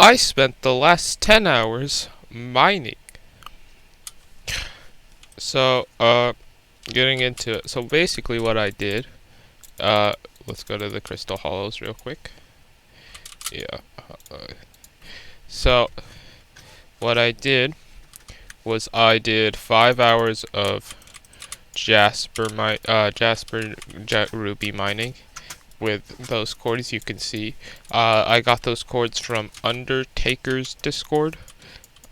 I spent the last 10 hours mining. So, getting into it. So basically what I did, let's go to the crystal hollows real quick. Yeah. So, what I did was I did 5 hours of Jasper ruby mining with those cords you can see. I got those cords from Undertaker's Discord.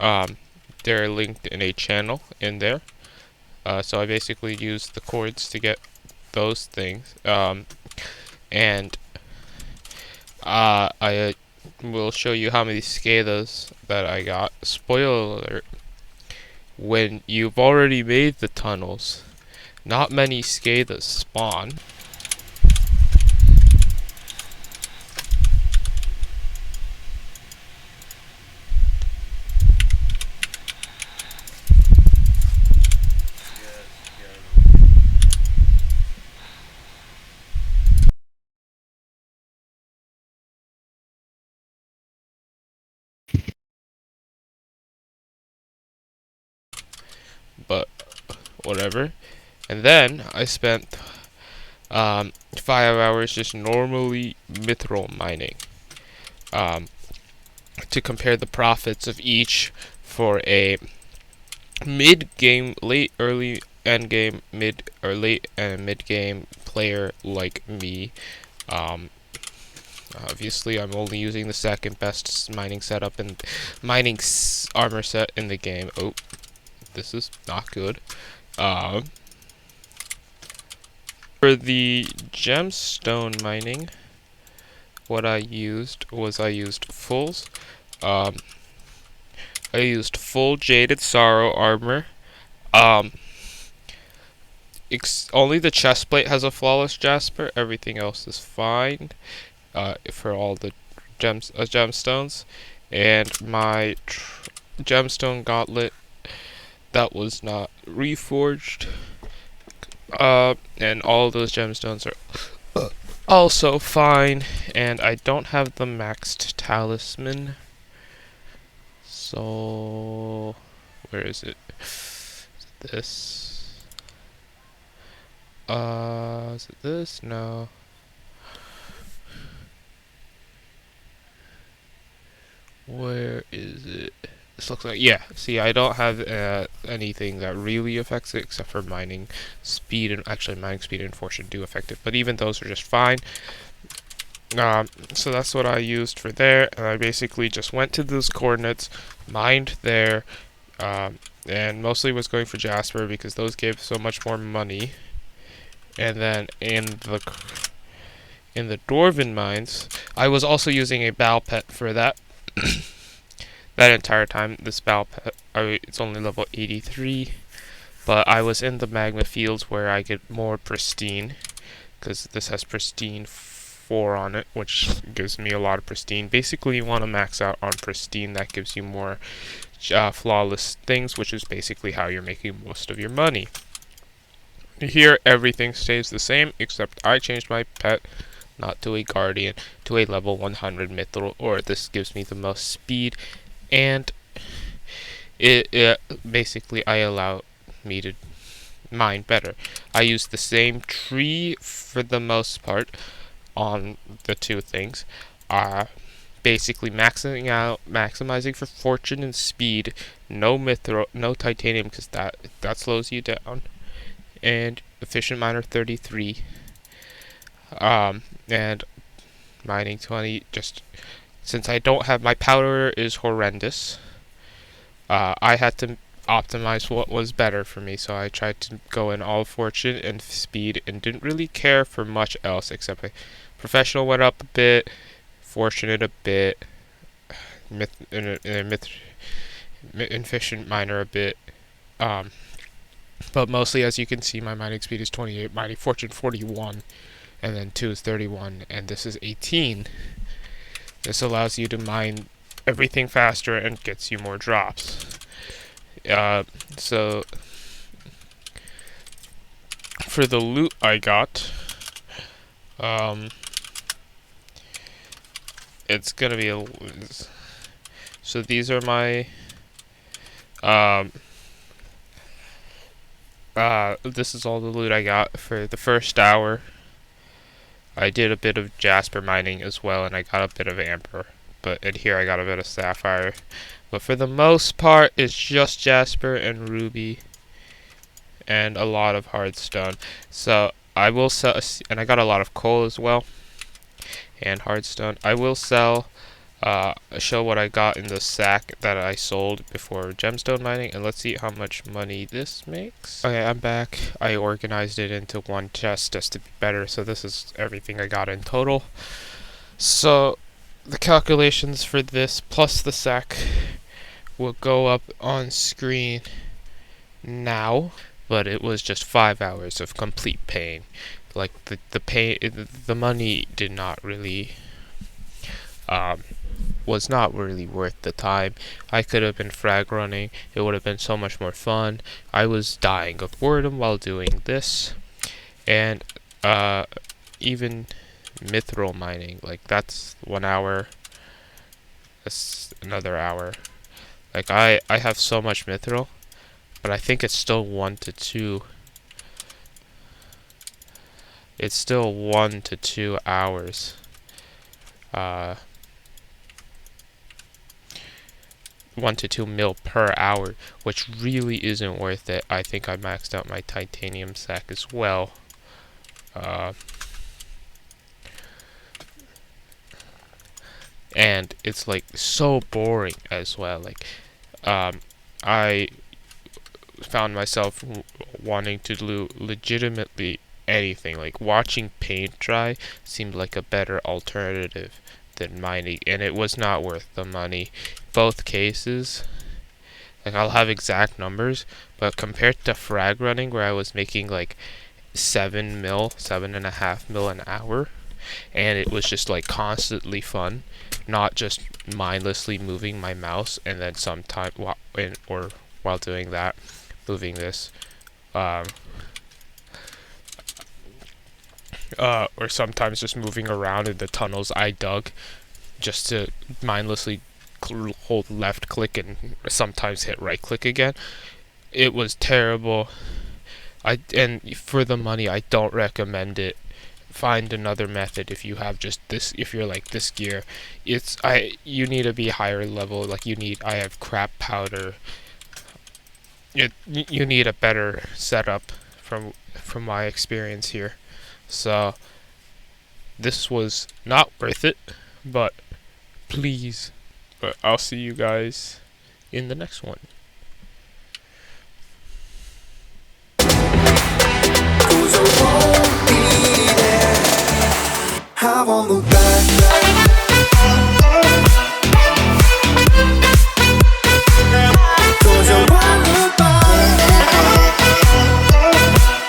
They're linked in a channel in there. So I basically used the cords to get those things. And I will show you how many scathas that I got. Spoiler alert. When you've already made the tunnels, not many scathas spawn. But whatever. And then I spent 5 hours just normally mithril mining, to compare the profits of each for a mid-game, late, early, end game, mid or late and mid-game player like me. Obviously, I'm only using the second best mining setup and mining armor set in the game. Oh, this is not good. For the gemstone mining, what I used was I used full jaded sorrow armor. Only the chestplate has a flawless jasper. Everything else is fine. For all the gemstones, and my gemstone gauntlet that was not reforged. And all those gemstones are also fine, and I don't have the maxed talisman. So, where is it? Is it this? Is it this? No. Where is it? This looks like, yeah, see, I don't have anything that really affects it except for mining speed, and actually mining speed and fortune do affect it, but even those are just fine. So that's what I used for there, and I basically just went to those coordinates, mined there, and mostly was going for Jasper because those gave so much more money. And then in the Dwarven mines, I was also using a Bal pet for that. That entire time, this Bal pet, it's only level 83, but I was in the magma fields where I get more pristine, because this has pristine 4 on it, which gives me a lot of pristine. Basically, you want to max out on pristine. That gives you more flawless things, which is basically how you're making most of your money. Here, everything stays the same, except I changed my pet, not to a guardian, to a level 100 mithril, or this gives me the most speed, and it basically I allow me to mine better. I use the same tree for the most part on the two things. Basically maximizing for fortune and speed. No mithril, no titanium, because that slows you down. And efficient miner 33. And mining 20. Just since I don't have, my powder is horrendous. I had to optimize what was better for me, so I tried to go in all fortune and speed, and didn't really care for much else except professional went up a bit, fortunate a bit, efficient miner a bit, but mostly, as you can see, my mining speed is 28, mining fortune 41, and then 2 is 31, and this is 18. This allows you to mine everything faster and gets you more drops. So for the loot I got, it's gonna be So these are my this is all the loot I got for the first hour. I did a bit of jasper mining as well, and I got a bit of amber. But in here I got a bit of sapphire. But for the most part, it's just jasper and ruby, and a lot of hardstone. So I will sell, and I got a lot of coal as well, and hardstone. I will sell. Show what I got in the sack that I sold before gemstone mining, and let's see how much money this makes. Okay, I'm back. I organized it into one chest just to be better, so this is everything I got in total. So the calculations for this plus the sack will go up on screen now, but it was just 5 hours of complete pain. Like the money did not really was not really worth the time. I could have been frag running. It would have been so much more fun. I was dying of boredom while doing this. And even mithril mining, like that's 1 hour. That's another hour. Like I have so much mithril, but I think it's still 1 to 2. It's still 1 to 2 hours. 1 to 2 mil per hour, which really isn't worth it. I think I maxed out my titanium sack as well. And it's like so boring as well. Like, I found myself wanting to do legitimately anything. Like watching paint dry seemed like a better alternative than mining, and it was not worth the money. Both cases, like I'll have exact numbers, but compared to frag running where I was making like 7.5 mil an hour, and it was just like constantly fun, not just mindlessly moving my mouse and then sometime while doing that, moving this, or sometimes just moving around in the tunnels I dug just to mindlessly hold left click and sometimes hit right click again. It was terrible. And for the money, I don't recommend it. Find another method if you have just this. If you're like this gear, you need to be higher level. Like I have crap powder. You need a better setup from my experience here. So this was not worth it, but please. But I'll see you guys in the next one. Have on the